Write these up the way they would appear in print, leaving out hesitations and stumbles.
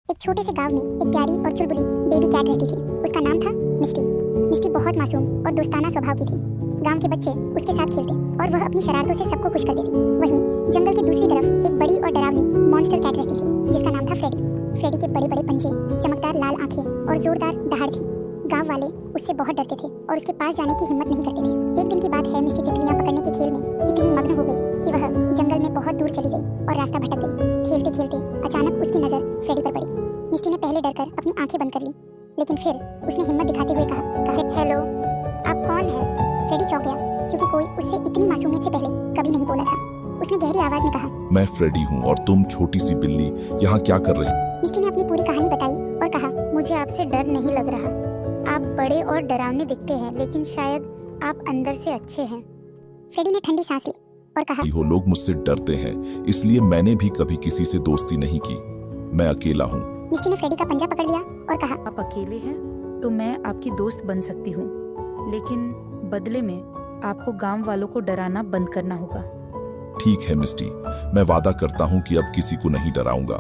एक छोटे से गांव में एक प्यारी और चुलबुली बेबी कैट रहती थी। उसका नाम था मिस्टी। मिस्टी बहुत मासूम और दोस्ताना स्वभाव की थी। गांव के बच्चे उसके साथ खेलते और वह अपनी शरारतों से सबको खुश कर देती। वहीं जंगल की दूसरी तरफ एक बड़ी और डरावनी मॉन्स्टर कैट रहती थी जिसका नाम था फ्रेडी। फ्रेडी के बड़े बड़े पंजे, चमकदार लाल आंखें और जोरदार दहाड़ थी। गांव वाले उससे बहुत डरते थे और उसके पास जाने की हिम्मत नहीं करते थे। एक दिन की बात है, मिस्टी तितलियां पकड़ने के खेल में इतनी मग्न हो गई कि वह जंगल में बहुत दूर चली गई और रास्ता भटक गई। खेलते खेलते अचानक उसकी नजर फ्रेडी पर पड़ी। मिस्टी ने पहले डरकर अपनी आंखें बंद कर ली, लेकिन फिर उसने हिम्मत दिखाते हुए कहा, हेलो, आप कौन हैं? फ्रेडी चौंक गया क्योंकि कोई उससे इतनी मासूमियत से पहले कभी नहीं बोला था। उसने गहरी आवाज में कहा, मैं फ्रेडी हूँ और तुम छोटी सी बिल्ली यहाँ क्या कर रही? मिस्टी ने अपनी पूरी कहानी बताई और कहा, मुझे आपसे डर नहीं लग रहा। आप बड़े और डरावने दिखते हैं, लेकिन शायद आप अंदर से अच्छे हैं। फ्रेडी ने ठंडी सांस ली और कहा, हो लोग मुझसे डरते हैं, इसलिए मैंने भी कभी किसी से दोस्ती नहीं की। मैं अकेला हूँ। मिस्टी ने फ्रेडी का पंजा पकड़ लिया और कहा, आप अकेले हैं तो मैं आपकी दोस्त बन सकती हूँ, लेकिन बदले में आपको गांव वालों को डराना बंद करना होगा। ठीक है मिस्टी, मैं वादा करता हूँ कि अब किसी को नहीं डराऊंगा।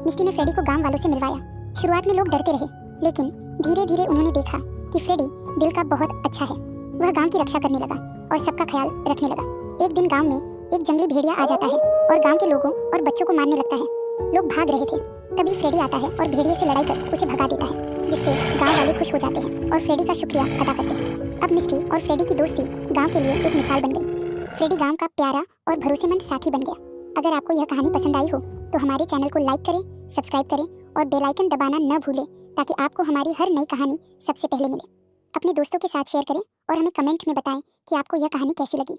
मिस्टी ने फ्रेडी को गांव वालों से मिलवाया। शुरुआत में लोग डरते रहे, लेकिन धीरे धीरे उन्होंने देखा कि फ्रेडी दिल का बहुत अच्छा है। वह गांव की रक्षा करने लगा और सबका ख्याल रखने लगा। एक दिन गांव में एक जंगली भेड़िया आ जाता है और गांव के लोगों और बच्चों को मारने लगता है। लोग भाग रहे थे, तभी फ्रेडी आता है और भेड़िए से लड़ाई कर उसे भगा देता है, जिससे गांव वाले खुश हो जाते हैं और फ्रेडी का शुक्रिया अदा करते हैं। अब मिस्टी और फ्रेडी की दोस्ती गांव के लिए एक मिसाल बन गई। फ्रेडी गांव का प्यारा और भरोसेमंद साथी बन गया। अगर आपको यह कहानी पसंद आई हो तो हमारे चैनल को लाइक करें, सब्सक्राइब करें और बेल आइकन दबाना न भूलें, ताकि आपको हमारी हर नई कहानी सबसे पहले मिले। अपने दोस्तों के साथ शेयर करें और हमें कमेंट में बताएं कि आपको यह कहानी कैसी लगी।